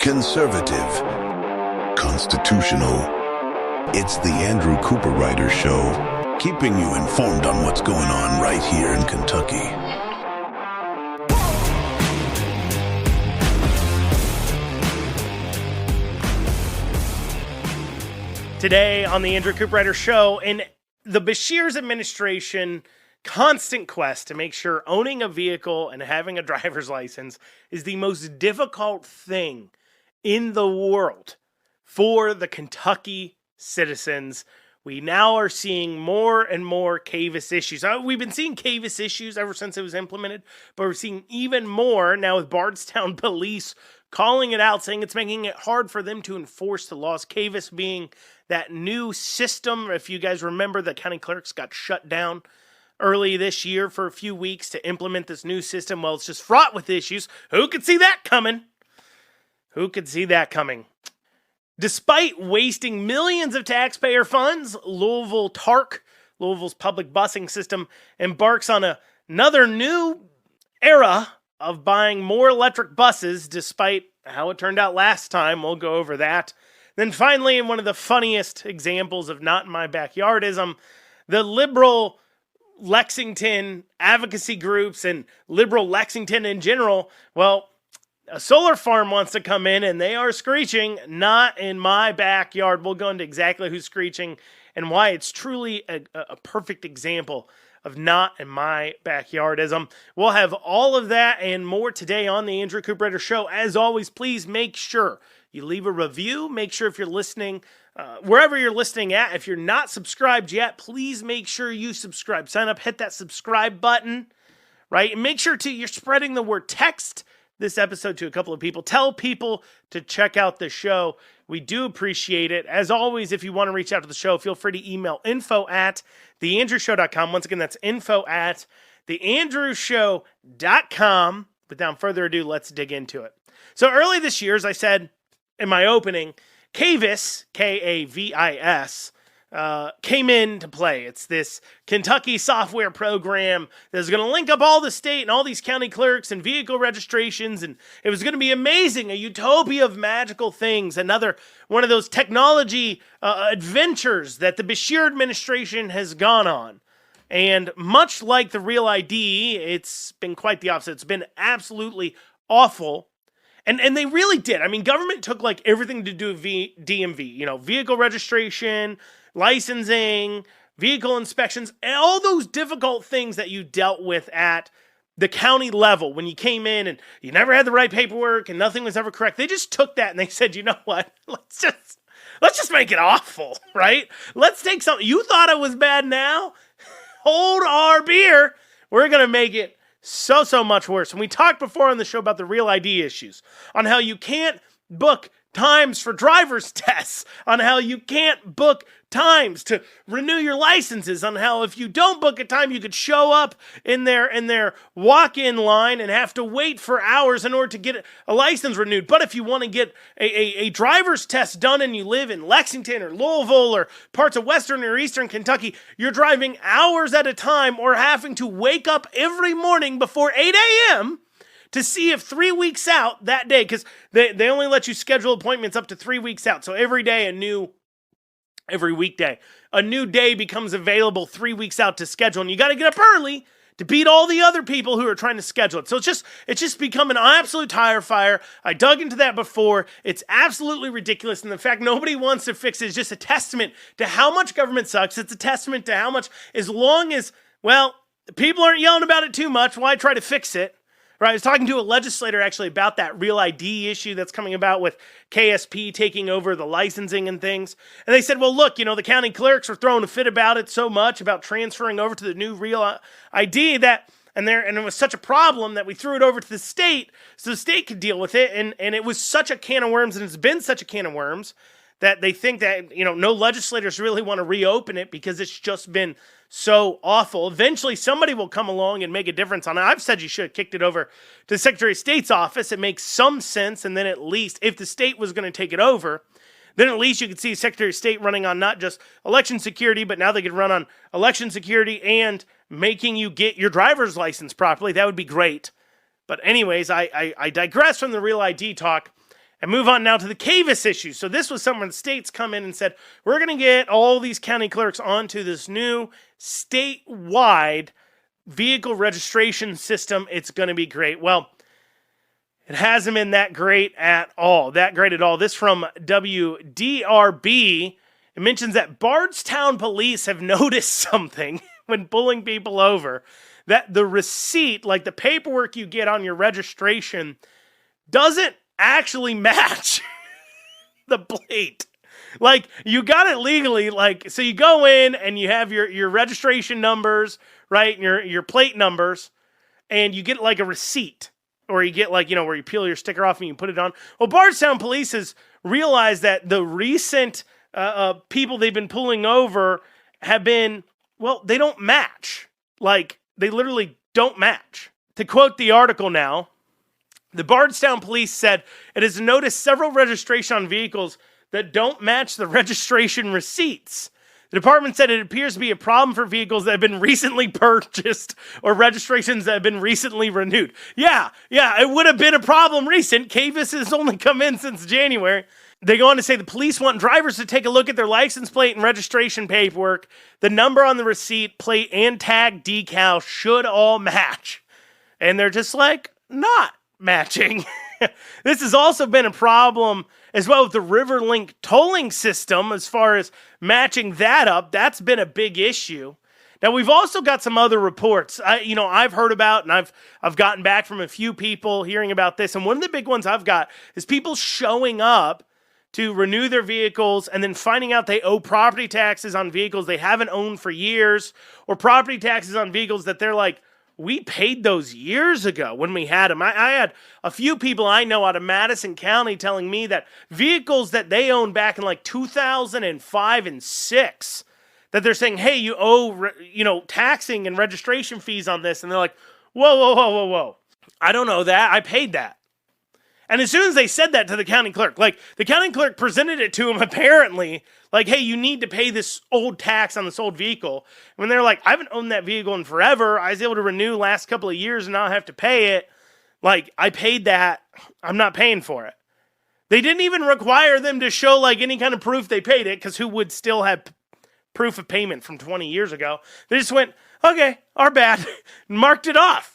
conservative, constitutional. It's the Andrew Cooperrider Show, keeping you informed on what's going on right here in Kentucky. Today on the Andrew Cooperrider Show, in the Beshear's administration constant quest to make sure owning a vehicle and having a driver's license is the most difficult thing in the world for the Kentucky citizens, we now are seeing more and more KAVIS issues. We've been seeing KAVIS issues ever since it was implemented, but we're seeing even more now with Bardstown Police calling it out, saying it's making it hard for them to enforce the laws. KAVIS being that new system. If you guys remember, the County Clerks got shut down early this year for a few weeks to implement this new system. Well, it's just fraught with issues. Who could see that coming? Who could see that coming? Despite wasting millions of taxpayer funds, Louisville TARC, Louisville's public busing system, embarks on another new era of buying more electric buses, despite how it turned out last time. We'll go over that. Then finally, in one of the funniest examples of not in my backyardism, the liberal Lexington advocacy groups and liberal Lexington in general, well, a solar farm wants to come in and they are screeching, not in my backyard. We'll go into exactly who's screeching and why it's truly a perfect example of not in my backyardism. We'll have all of that and more today on the Andrew Cooperrider Show. As always, please make sure you leave a review. Make sure if you're listening, wherever you're listening at, if you're not subscribed yet, please make sure you subscribe. Sign up, hit that subscribe button, right? And make sure you're spreading the word. Text this episode to a couple of people. Tell people to check out the show. We do appreciate it. As always, if you want to reach out to the show, feel free to email info@theandrewshow.com. Once again, that's info@theandrewshow.com. Without further ado, let's dig into it. So early this year, as I said in my opening, KAVIS, KAVIS, came into play. It's this Kentucky software program that's going to link up all the state and all these county clerks and vehicle registrations, and it was going to be amazing, a utopia of magical things, another one of those technology adventures that the Beshear administration has gone on. And much like the Real ID, it's been quite the opposite. It's been absolutely awful. And they really did. I mean, government took like everything to do with DMV, vehicle registration, licensing, vehicle inspections, and all those difficult things that you dealt with at the county level when you came in and you never had the right paperwork and nothing was ever correct. They just took that and they said, you know what? Let's just make it awful, right? Let's take something. You thought it was bad now? Hold our beer. We're going to make it so much worse. And we talked before on the show about the Real ID issues, on how you can't book times for driver's tests, on how you can't book times to renew your licenses, on how if you don't book a time, you could show up in their walk-in line and have to wait for hours in order to get a license renewed. But if you want to get a driver's test done and you live in Lexington or Louisville or parts of western or eastern Kentucky, you're driving hours at a time or having to wake up every morning before 8 a.m. to see if 3 weeks out that day, because they only let you schedule appointments up to 3 weeks out. So every weekday, a new day becomes available 3 weeks out to schedule. And you got to get up early to beat all the other people who are trying to schedule it. So it's just become an absolute tire fire. I dug into that before. It's absolutely ridiculous. And the fact nobody wants to fix it is just a testament to how much government sucks. It's a testament to how much, as long as, people aren't yelling about it too much, why try to fix it? Right, I was talking to a legislator actually about that Real ID issue that's coming about with KSP taking over the licensing and things. And they said, well, look, the county clerks are throwing a fit about it so much, about transferring over to the new Real ID and it was such a problem that we threw it over to the state so the state could deal with it. And it was such a can of worms, and it's been such a can of worms that they think that, no legislators really want to reopen it because it's just been so awful. Eventually, somebody will come along and make a difference on it. I've said you should have kicked it over to the Secretary of State's office. It makes some sense, and then at least, if the state was going to take it over, then at least you could see Secretary of State running on not just election security, but now they could run on election security and making you get your driver's license properly. That would be great. But anyways, I digress from the Real ID talk. And move on now to the KAVIS issue. So this was somewhere the states come in and said, we're going to get all these county clerks onto this new statewide vehicle registration system. It's going to be great. Well, it hasn't been that great at all. This from WDRB. It mentions that Bardstown police have noticed something when pulling people over, that the receipt, like the paperwork you get on your registration, doesn't actually match the plate. Like, you got it legally, like, so you go in and you have your registration numbers, right, and your plate numbers, and you get like a receipt, or you get like, where you peel your sticker off and you put it on. Well, Bardstown police has realized that the recent people they've been pulling over have been, well, they don't match. Like, they literally don't match. To quote the article now, the Bardstown police said it has noticed several registration on vehicles that don't match the registration receipts. The department said it appears to be a problem for vehicles that have been recently purchased or registrations that have been recently renewed. Yeah, it would have been a problem recent. KAVIS has only come in since January. They go on to say the police want drivers to take a look at their license plate and registration paperwork. The number on the receipt, plate, and tag decal should all match. And they're just like, not matching. This has also been a problem as well with the Riverlink tolling system as far as matching that up. That's been a big issue. Now, we've also got some other reports I've heard about, and I've gotten back from a few people hearing about this. And one of the big ones I've got is people showing up to renew their vehicles and then finding out they owe property taxes on vehicles they haven't owned for years, or property taxes on vehicles that they're like, we paid those years ago when we had them. I had a few people I know out of Madison County telling me that vehicles that they owned back in like 2005 and 6, that they're saying, hey, you owe, taxing and registration fees on this. And they're like, whoa. I don't know that. I paid that. And as soon as they said that to the county clerk, like the county clerk presented it to him apparently, like, hey, you need to pay this old tax on this old vehicle. And when they're like, I haven't owned that vehicle in forever. I was able to renew last couple of years and not have to pay it. Like, I paid that. I'm not paying for it. They didn't even require them to show like any kind of proof they paid it, because who would still have proof of payment from 20 years ago? They just went, okay, our bad, and marked it off.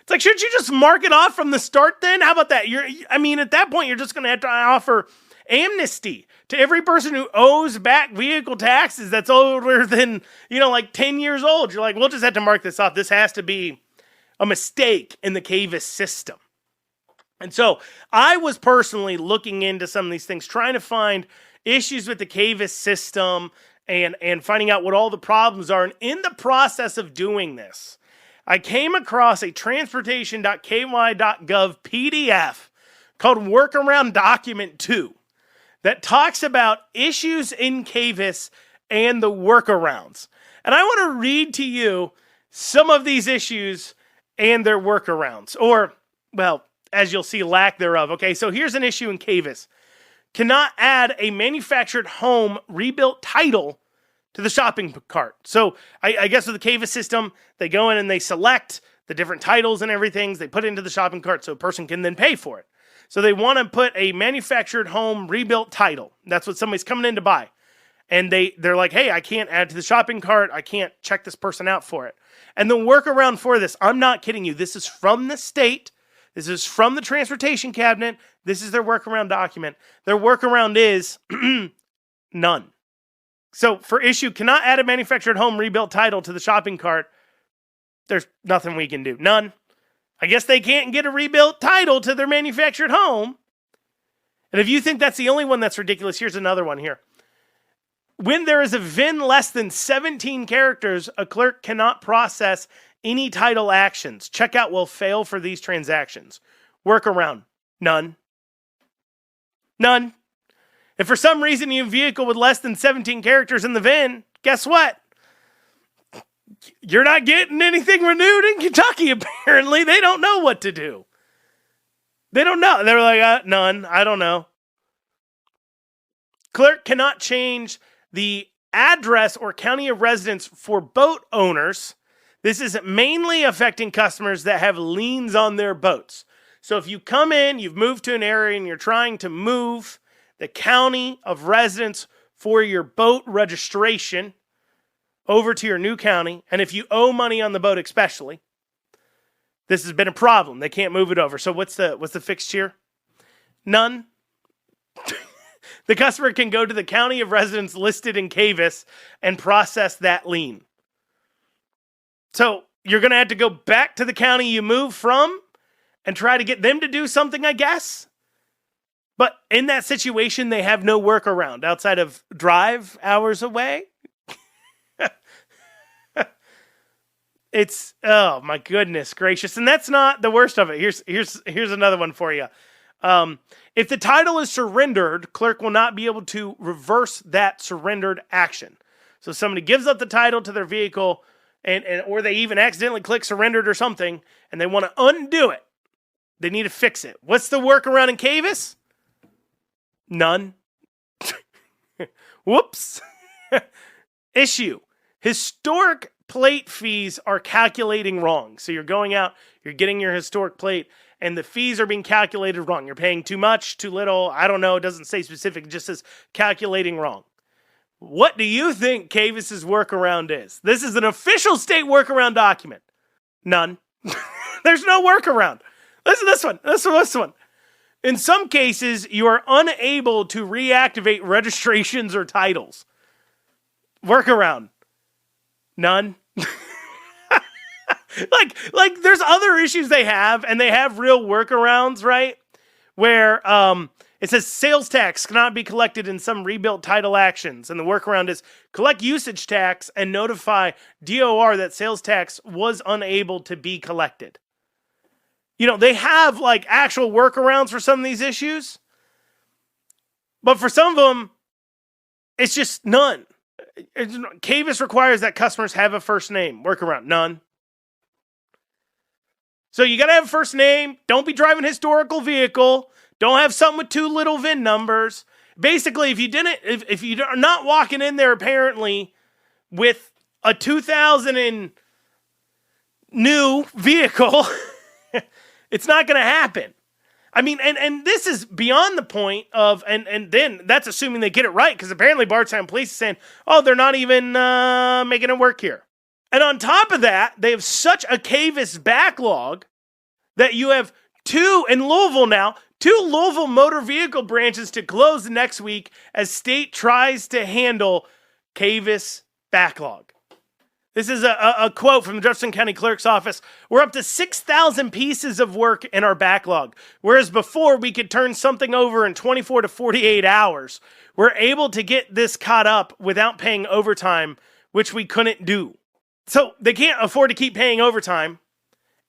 It's like, shouldn't you just mark it off from the start then? How about that? At that point, you're just going to have to offer amnesty to every person who owes back vehicle taxes that's older than, 10 years old. You're like, we'll just have to mark this off. This has to be a mistake in the KAVIS system. And so I was personally looking into some of these things, trying to find issues with the KAVIS system and finding out what all the problems are. And in the process of doing this, I came across a transportation.ky.gov PDF called Workaround Document 2 that talks about issues in KAVIS and the workarounds. And I want to read to you some of these issues and their workarounds, or, well, as you'll see, lack thereof. Okay, so here's an issue in KAVIS. Cannot add a manufactured home rebuilt title to the shopping cart. So I guess with the KAVIS system, they go in and they select the different titles and everything. They put it into the shopping cart so a person can then pay for it. So they want to put a manufactured home rebuilt title. That's what somebody's coming in to buy. And they're like, hey, I can't add to the shopping cart. I can't check this person out for it. And the workaround for this, I'm not kidding you. This is from the state. This is from the transportation cabinet. This is their workaround document. Their workaround is none. So for issue, cannot add a manufactured home rebuilt title to the shopping cart, there's nothing we can do. None. I guess they can't get a rebuilt title to their manufactured home. And if you think that's the only one that's ridiculous, here's another one here. When there is a VIN less than 17 characters, a clerk cannot process any title actions. Checkout will fail for these transactions. Workaround, none. None. If for some reason you have a vehicle with less than 17 characters in the VIN, guess what? You're not getting anything renewed in Kentucky, apparently. They don't know what to do. They don't know. They're like, none. I don't know. Clerk cannot change the address or county of residence for boat owners. This is mainly affecting customers that have liens on their boats. So if you come in, you've moved to an area and you're trying to move the county of residence for your boat registration over to your new county, and if you owe money on the boat especially, this has been a problem. They can't move it over. So what's the fix here? None. The customer can go to the county of residence listed in KAVIS and process that lien. So you're going to have to go back to the county you moved from and try to get them to do something, I guess. But in that situation, they have no workaround outside of drive hours away. It's, oh my goodness gracious. And that's not the worst of it. Here's another one for you. If the title is surrendered, clerk will not be able to reverse that surrendered action. So somebody gives up the title to their vehicle or they even accidentally click surrendered or something, and they want to undo it. They need to fix it. What's the workaround in KAVIS? None. Whoops. Issue. Historic plate fees are calculating wrong. So you're going out, you're getting your historic plate, and the fees are being calculated wrong. You're paying too much, too little. I don't know. It doesn't say specific. It just says calculating wrong. What do you think KAVIS's workaround is? This is an official state workaround document. None. There's no workaround. Listen to this one. Listen to this one. In some cases, you are unable to reactivate registrations or titles. Workaround. None. like there's other issues they have, and they have real workarounds, right? Where it says sales tax cannot be collected in some rebuilt title actions, and the workaround is collect usage tax and notify DOR that sales tax was unable to be collected. You know, they have like actual workarounds for some of these issues, but for some of them, it's just none. KAVIS requires that customers have a first name. Workaround, none. So you got to have a first name. Don't be driving a historical vehicle. Don't have something with too little VIN numbers. Basically, if you are not walking in there apparently with a 2000 and new vehicle, it's not going to happen. I mean, and this is beyond the point of, and then that's assuming they get it right, because apparently Bardstown Police is saying, oh, they're not even making it work here. And on top of that, they have such a KAVIS backlog that you have two Louisville motor vehicle branches to close next week as state tries to handle KAVIS backlog. This is a quote from the Jefferson County Clerk's office. We're up to 6,000 pieces of work in our backlog, whereas before we could turn something over in 24 to 48 hours. We're able to get this caught up without paying overtime, which we couldn't do. So they can't afford to keep paying overtime,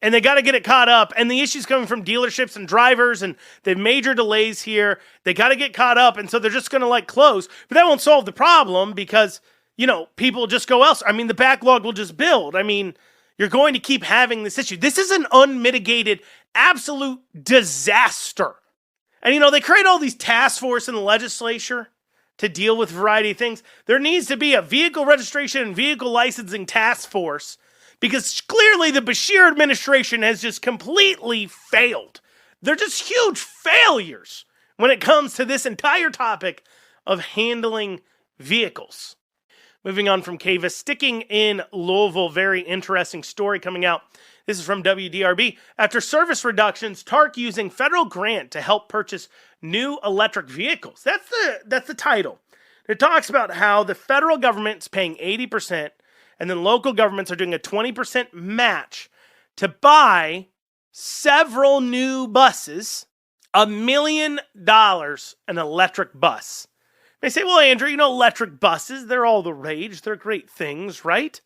and they got to get it caught up. And the issue's coming from dealerships and drivers, and they have major delays here. They got to get caught up, and so they're just going to close. But that won't solve the problem because, people just go elsewhere. I mean, the backlog will just build. I mean, you're going to keep having this issue. This is an unmitigated, absolute disaster. And, they create all these task force in the legislature to deal with a variety of things. There needs to be a vehicle registration and vehicle licensing task force, because clearly the Beshear administration has just completely failed. They're just huge failures when it comes to this entire topic of handling vehicles. Moving on from KAVIS, sticking in Louisville, very interesting story coming out. This is from WDRB. After service reductions, TARC using federal grant to help purchase new electric vehicles. That's the title. It talks about how the federal government's paying 80%, and then local governments are doing a 20% match to buy several new buses, $1 million an electric bus. They say, well, Andrew, electric buses, they're all the rage. They're great things, right?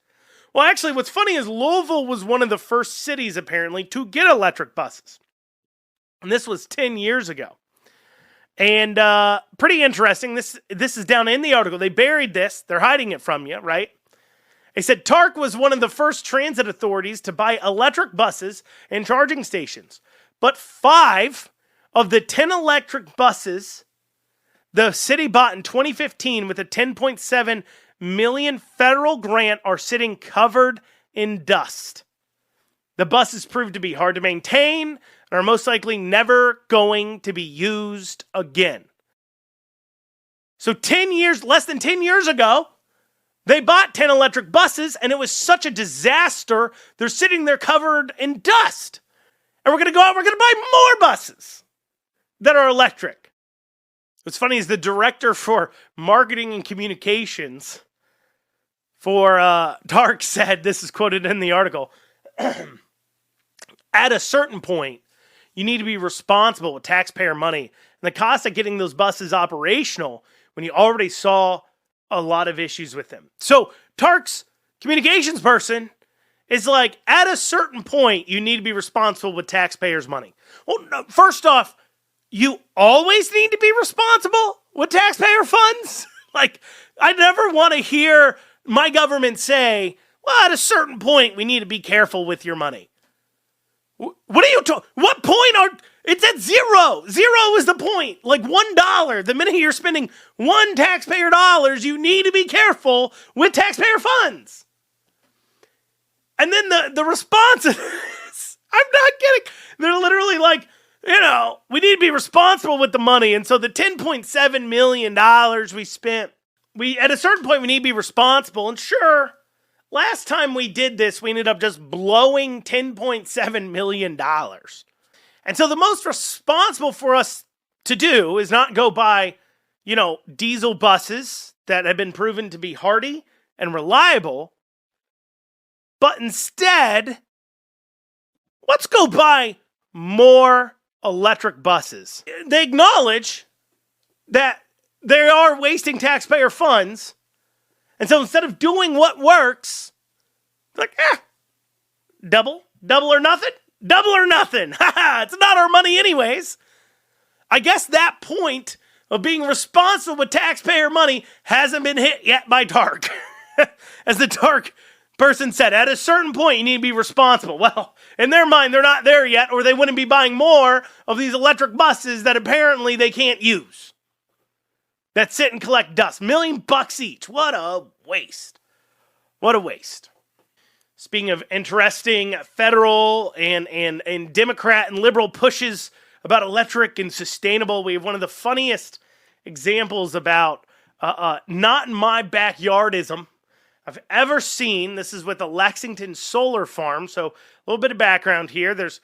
Well, actually, what's funny is Louisville was one of the first cities, apparently, to get electric buses. And this was 10 years ago. And pretty interesting. This is down in the article. They buried this. They're hiding it from you, right? They said TARC was one of the first transit authorities to buy electric buses and charging stations. But 5 of the 10 electric buses the city bought in 2015 with a $10.7 million federal grant are sitting covered in dust. The buses proved to be hard to maintain, and are most likely never going to be used again. So less than 10 years ago, they bought 10 electric buses, and it was such a disaster, they're sitting there covered in dust. And we're going to go out, we're going to buy more buses that are electric. What's funny is the director for marketing and communications for TARC said, this is quoted in the article, at a certain point, you need to be responsible with taxpayer money and the cost of getting those buses operational when you already saw a lot of issues with them. So TARC's communications person is like, at a certain point, you need to be responsible with taxpayers' money. Well, no, first off, you always need to be responsible with taxpayer funds? Like, I never want to hear my government say, well, at a certain point, we need to be careful with your money. What are you talking? What point are... It's at zero. Zero is the point. Like $1. The minute you're spending one taxpayer dollars, you need to be careful with taxpayer funds. And then the response is, I'm not kidding. They're literally like, we need to be responsible with the money. And so the $10.7 million we spent, at a certain point, we need to be responsible. And sure, last time we did this, we ended up just blowing $10.7 million. And so the most responsible for us to do is not go buy, diesel buses that have been proven to be hardy and reliable, but instead, let's go buy more electric buses. They acknowledge that they are wasting taxpayer funds, and so instead of doing what works, they're like, double or nothing? Double or nothing. It's not our money anyways. I guess that point of being responsible with taxpayer money hasn't been hit yet by TARC. As the TARC person said, at a certain point, you need to be responsible. Well, in their mind, they're not there yet, or they wouldn't be buying more of these electric buses that apparently they can't use, that sit and collect dust. $1 million each. What a waste. What a waste. Speaking of interesting federal and Democrat and liberal pushes about electric and sustainable, we have one of the funniest examples about not in my backyardism I've ever seen. This is with the Lexington solar farm. So a little bit of background here. There's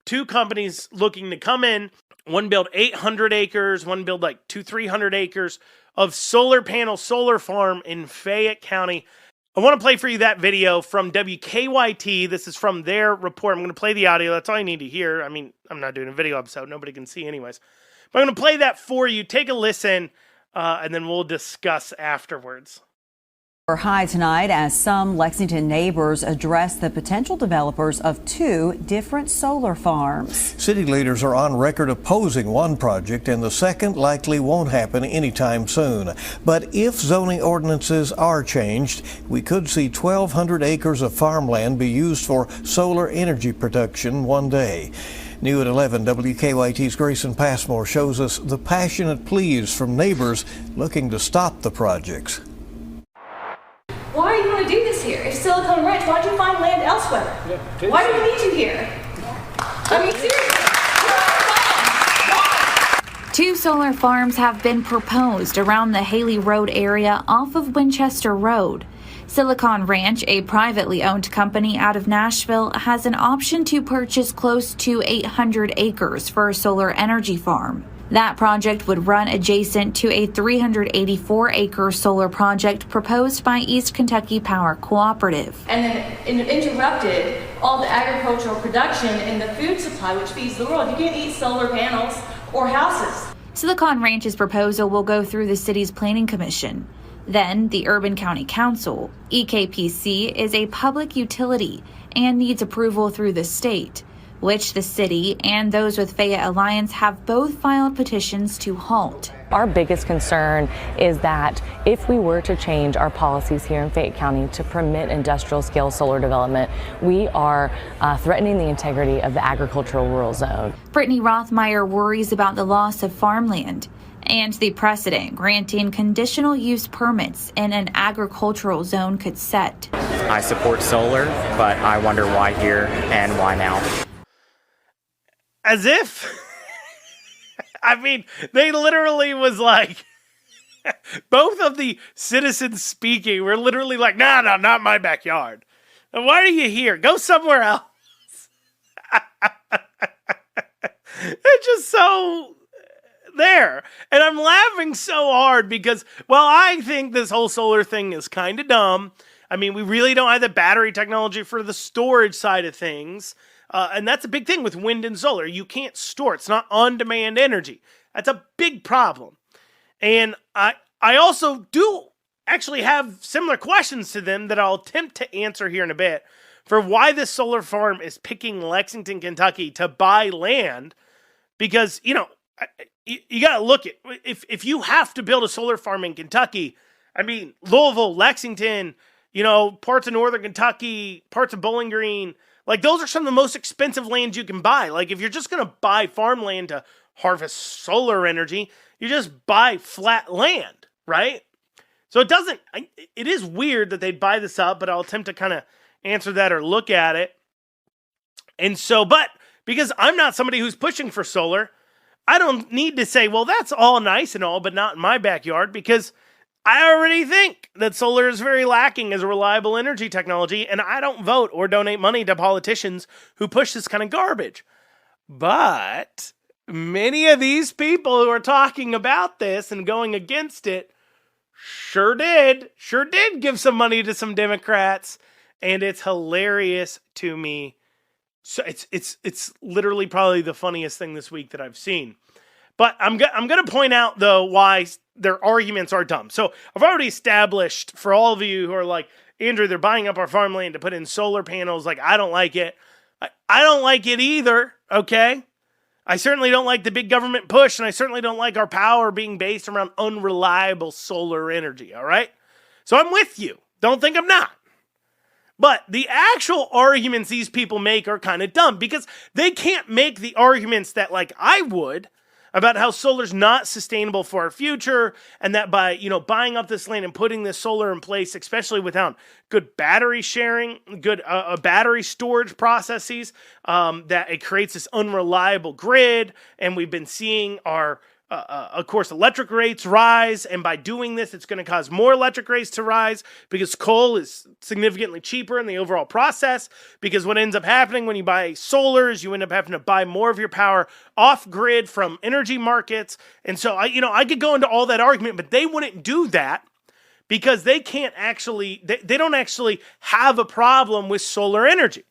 two companies looking to come in. One build 800 acres, one build like 300 acres of solar panel solar farm in Fayette County. I want to play for you that video from WKYT. This is from their report. I'm going to play the audio. That's all you need to hear. I mean, I'm not doing a video episode. Nobody can see anyways. But I'm going to play that for you. Take a listen, and then we'll discuss afterwards. High tonight as some Lexington neighbors address the potential developers of two different solar farms. City leaders are on record opposing one project, and the second likely won't happen anytime soon. But if zoning ordinances are changed, we could see 1,200 acres of farmland be used for solar energy production one day. New at 11, WKYT's Grayson Passmore shows us the passionate pleas from neighbors looking to stop the projects. Why do you want to do this here? If Silicon Ranch, why don't you find land elsewhere? Yeah, why do we need you here? I mean, seriously. Two solar farms have been proposed around the Haley Road area off of Winchester Road. Silicon Ranch, a privately owned company out of Nashville, has an option to purchase close to 800 acres for a solar energy farm. That project would run adjacent to a 384-acre solar project proposed by East Kentucky Power Cooperative. And then interrupted all the agricultural production and the food supply which feeds the world. You can't eat solar panels or houses. Silicon Ranch's proposal will go through the city's planning commission. Then the Urban County Council. EKPC is a public utility and needs approval through the state, which the city and those with Fayette Alliance have both filed petitions to halt. Our biggest concern is that if we were to change our policies here in Fayette County to permit industrial scale solar development, we are threatening the integrity of the agricultural rural zone. Brittany Rothmeyer worries about the loss of farmland and the precedent granting conditional use permits in an agricultural zone could set. I support solar, but I wonder why here and why now. As if, I mean, they literally was like, both of the citizens speaking were literally like, no, not my backyard. And why are you here? Go somewhere else. It's just so there. And I'm laughing so hard because, well, I think this whole solar thing is kind of dumb. I mean, we really don't have the battery technology for the storage side of things. And that's a big thing with wind and solar. You can't store. It's not on-demand energy. That's a big problem. And I also do actually have similar questions to them that I'll attempt to answer here in a bit for why this solar farm is picking Lexington, Kentucky to buy land. Because, you know, you got to look at, if you have to build a solar farm in Kentucky, I mean, Louisville, Lexington, you know, parts of northern Kentucky, parts of Bowling Green, like those are some of the most expensive lands you can buy. Like if you're just going to buy farmland to harvest solar energy, you just buy flat land, right? So it is weird that they'd buy this up, but I'll attempt to kind of answer that or look at it. And so, but because I'm not somebody who's pushing for solar, I don't need to say, well, that's all nice and all, but not in my backyard, because I already think that solar is very lacking as a reliable energy technology, and I don't vote or donate money to politicians who push this kind of garbage. But many of these people who are talking about this and going against it sure did give some money to some Democrats, and it's hilarious to me. So it's literally probably the funniest thing this week that I've seen. But I'm going to point out, though, why their arguments are dumb. So I've already established for all of you who are like, Andrew, they're buying up our farmland to put in solar panels. Like, I don't like it. I don't like it either, okay? I certainly don't like the big government push, and I certainly don't like our power being based around unreliable solar energy, all right? So I'm with you. Don't think I'm not. But the actual arguments these people make are kind of dumb because they can't make the arguments that, like, I would about how solar's not sustainable for our future, and that by, you know, buying up this land and putting this solar in place, especially without good battery sharing, good battery storage processes, that it creates this unreliable grid, and we've been seeing our of course, electric rates rise, and by doing this, it's going to cause more electric rates to rise because coal is significantly cheaper in the overall process. Because what ends up happening when you buy solar is you end up having to buy more of your power off grid from energy markets. And so I could go into all that argument, but they wouldn't do that because they can't actually, they don't actually have a problem with solar energy.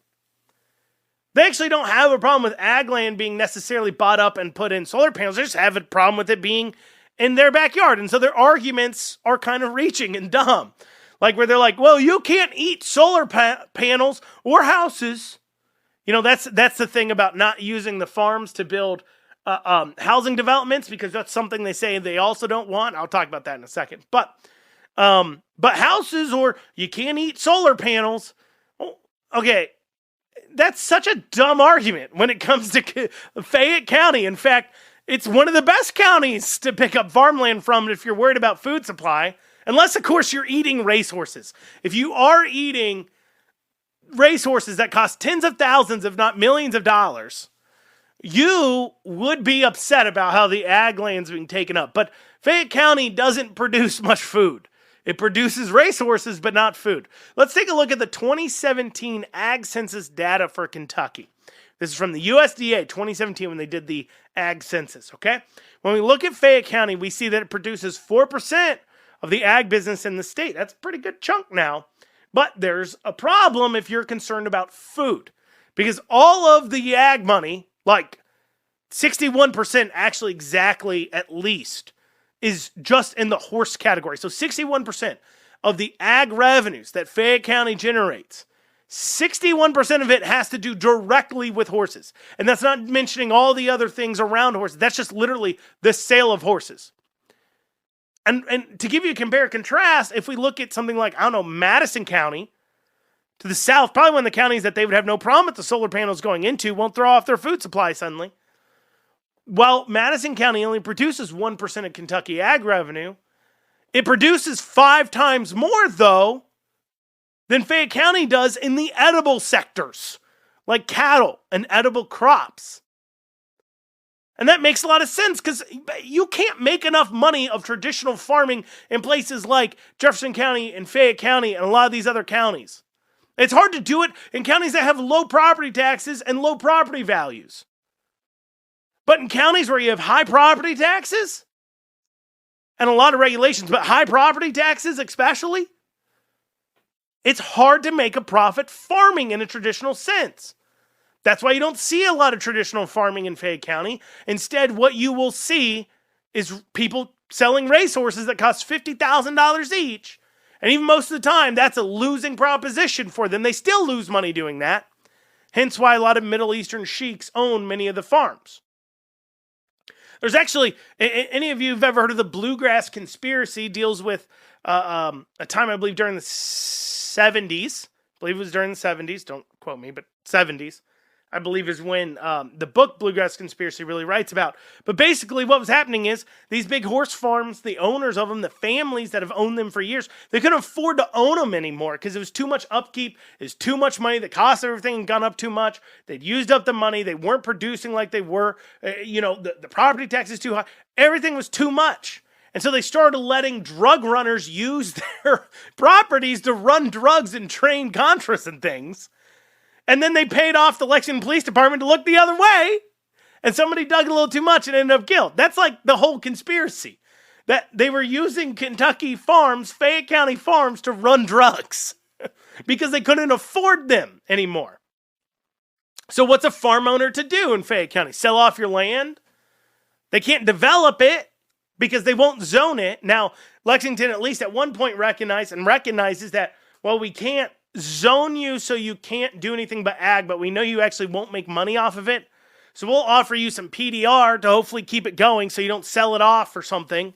They actually don't have a problem with ag land being necessarily bought up and put in solar panels. They just have a problem with it being in their backyard. And so their arguments are kind of reaching and dumb. Like where they're like, well, you can't eat solar panels or houses. You know, that's the thing about not using the farms to build housing developments, because that's something they say they also don't want. I'll talk about that in a second. But houses, or you can't eat solar panels. Okay. That's such a dumb argument when it comes to Fayette County. In fact, it's one of the best counties to pick up farmland from if you're worried about food supply. Unless, of course, you're eating racehorses. If you are eating racehorses that cost tens of thousands, if not millions of dollars, you would be upset about how the ag land's being taken up. But Fayette County doesn't produce much food. It produces racehorses, but not food. Let's take a look at the 2017 Ag Census data for Kentucky. This is from the USDA 2017 when they did the Ag Census, okay? When we look at Fayette County, we see that it produces 4% of the ag business in the state. That's a pretty good chunk now. But there's a problem if you're concerned about food. Because all of the ag money, like 61% actually exactly at least, is just in the horse category. So 61% of the ag revenues that Fayette County generates, 61% of it has to do directly with horses. And that's not mentioning all the other things around horses. That's just literally the sale of horses. And to give you a compare and contrast, if we look at something like, I don't know, Madison County to the south, probably one of the counties that they would have no problem with the solar panels going into, won't throw off their food supply suddenly. While Madison County only produces 1% of Kentucky ag revenue, it produces 5 times more, though, than Fayette County does in the edible sectors, like cattle and edible crops. And that makes a lot of sense because you can't make enough money of traditional farming in places like Jefferson County and Fayette County and a lot of these other counties. It's hard to do it in counties that have low property taxes and low property values. But in counties where you have high property taxes and a lot of regulations, but high property taxes especially, it's hard to make a profit farming in a traditional sense. That's why you don't see a lot of traditional farming in Fayette County. Instead, what you will see is people selling racehorses that cost $50,000 each. And even most of the time, that's a losing proposition for them. They still lose money doing that. Hence why a lot of Middle Eastern sheiks own many of the farms. There's actually, any of you who've ever heard of the Bluegrass Conspiracy, deals with a time, I believe, during the 70s. I believe it was during the 70s. Don't quote me, but 70s. I believe is when the book Bluegrass Conspiracy really writes about. But basically what was happening is these big horse farms, the owners of them, the families that have owned them for years, they couldn't afford to own them anymore because it was too much upkeep. It was too much money. The cost of everything had gone up too much. They'd used up the money. They weren't producing like they were. The property tax is too high. Everything was too much. And so they started letting drug runners use their properties to run drugs and train Contras and things. And then they paid off the Lexington Police Department to look the other way. And somebody dug a little too much and ended up killed. That's like the whole conspiracy. That they were using Kentucky farms, Fayette County farms, to run drugs. Because they couldn't afford them anymore. So what's a farm owner to do in Fayette County? Sell off your land? They can't develop it because they won't zone it. Now, Lexington at least at one point recognizes that, well, we can't zone you so you can't do anything but ag, but we know you actually won't make money off of it. So we'll offer you some PDR to hopefully keep it going so you don't sell it off or something.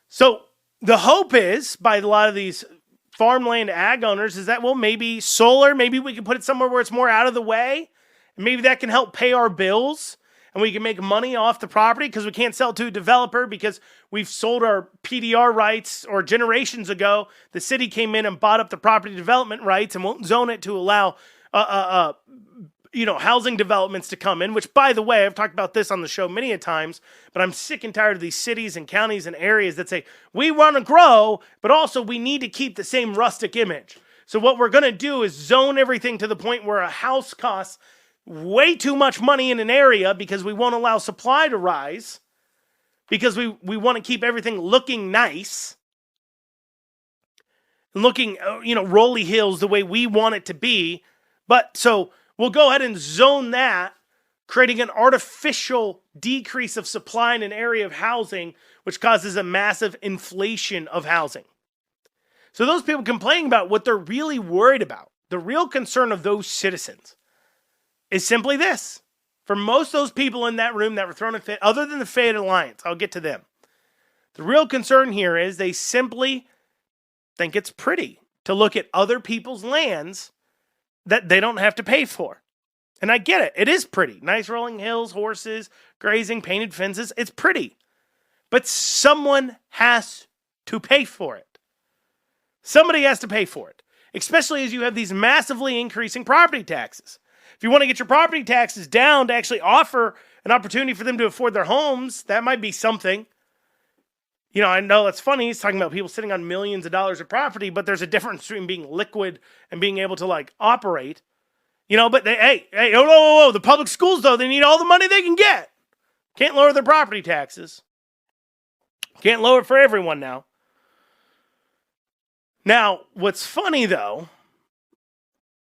So the hope is, by a lot of these farmland ag owners, is that, well, maybe solar, maybe we can put it somewhere where it's more out of the way. And maybe that can help pay our bills. And we can make money off the property because we can't sell to a developer because we've sold our PDR rights, or generations ago, the city came in and bought up the property development rights and won't zone it to allow, housing developments to come in, which, by the way, I've talked about this on the show many a times, but I'm sick and tired of these cities and counties and areas that say, we want to grow, but also we need to keep the same rustic image. So what we're going to do is zone everything to the point where a house costs way too much money in an area because we won't allow supply to rise, because we want to keep everything looking nice, looking, rolly hills the way we want it to be. But so we'll go ahead and zone that, creating an artificial decrease of supply in an area of housing, which causes a massive inflation of housing. So those people complaining about what they're really worried about, the real concern of those citizens, is simply this. For most of those people in that room that were thrown a fit, other than the Fayette Alliance, I'll get to them. The real concern here is they simply think it's pretty to look at other people's lands that they don't have to pay for. And I get it. It is pretty. Nice rolling hills, horses, grazing, painted fences. It's pretty. But someone has to pay for it. Somebody has to pay for it. Especially as you have these massively increasing property taxes. If you want to get your property taxes down to actually offer an opportunity for them to afford their homes, that might be something. I know it's funny. He's talking about people sitting on millions of dollars of property, but there's a difference between being liquid and being able to operate. But the public schools, though, they need all the money they can get. Can't lower their property taxes. Can't lower it for everyone now. Now, what's funny, though,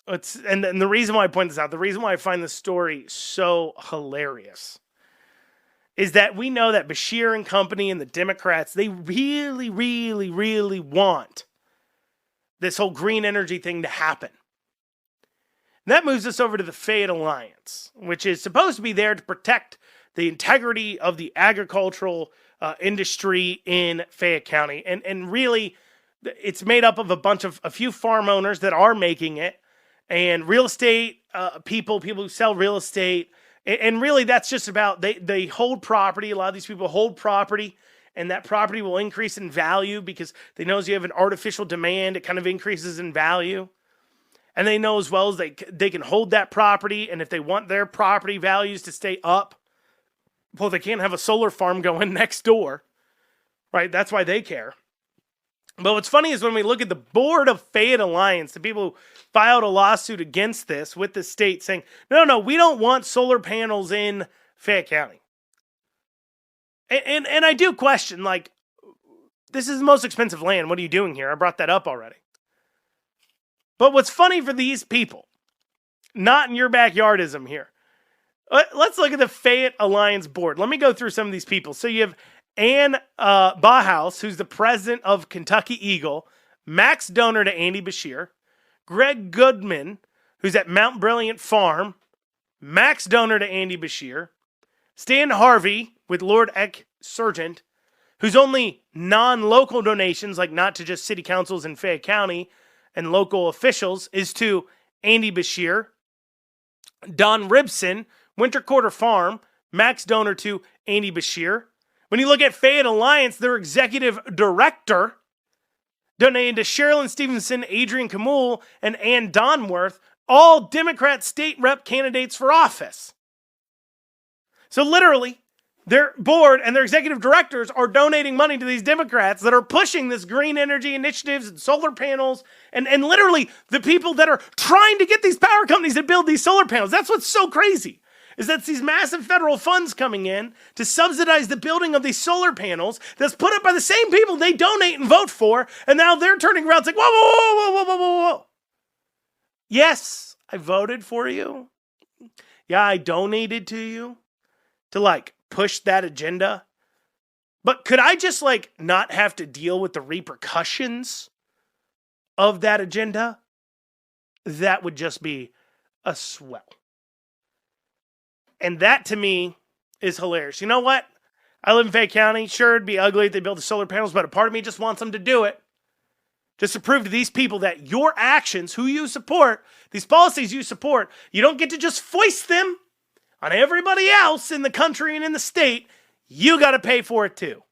and the reason why I point this out, the reason why I find this story so hilarious, is that we know that Beshear and company and the Democrats, they really, really, really want this whole green energy thing to happen. And that moves us over to the Fayette Alliance, which is supposed to be there to protect the integrity of the agricultural industry in Fayette County. And really, it's made up of a few farm owners that are making it, and real estate people who sell real estate. And really, that's just about, they hold property. A lot of these people hold property, and that property will increase in value because they know as you have an artificial demand, it kind of increases in value. And they know as well as they can hold that property, and if they want their property values to stay up, Well, they can't have a solar farm going next door, right? That's why they care. But what's funny is when we look at the board of Fayette Alliance, the people who filed a lawsuit against this with the state saying, no, we don't want solar panels in Fayette County. And I do question, like, this is the most expensive land. What are you doing here? I brought that up already. But what's funny for these people, not in your backyardism here. Let's look at the Fayette Alliance board. Let me go through some of these people. So you have Ann Bauhaus, who's the president of Kentucky Eagle, max donor to Andy Beshear. Greg Goodman, who's at Mount Brilliant Farm, max donor to Andy Beshear. Stan Harvey with Lord Eck Sargent, whose only non-local donations, like not to just city councils in Fayette County and local officials, is to Andy Beshear. Don Ribson, Winter Quarter Farm, max donor to Andy Beshear. When you look at Fayette Alliance, their executive director donated to Sherilyn Stevenson, Adrian Kamul, and Ann Donworth, all Democrat state rep candidates for office. So literally, their board and their executive directors are donating money to these Democrats that are pushing this green energy initiatives and solar panels, and literally the people that are trying to get these power companies to build these solar panels. That's what's so crazy, is that these massive federal funds coming in to subsidize the building of these solar panels that's put up by the same people they donate and vote for, and now they're turning around saying, whoa. Yes, I voted for you. Yeah, I donated to you to, like, push that agenda. But could I just, like, not have to deal with the repercussions of that agenda? That would just be a swell. And that, to me, is hilarious. You know what? I live in Fayette County. Sure, it'd be ugly if they build the solar panels, but a part of me just wants them to do it. Just to prove to these people that your actions, who you support, these policies you support, you don't get to just foist them on everybody else in the country and in the state. You got to pay for it too.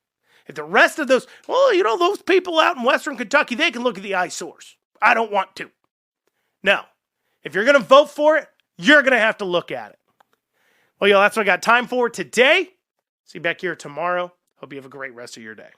If the rest of those, those people out in Western Kentucky, they can look at the eyesores. I don't want to. No. If you're going to vote for it, you're going to have to look at it. Well, that's what I got time for today. See you back here tomorrow. Hope you have a great rest of your day.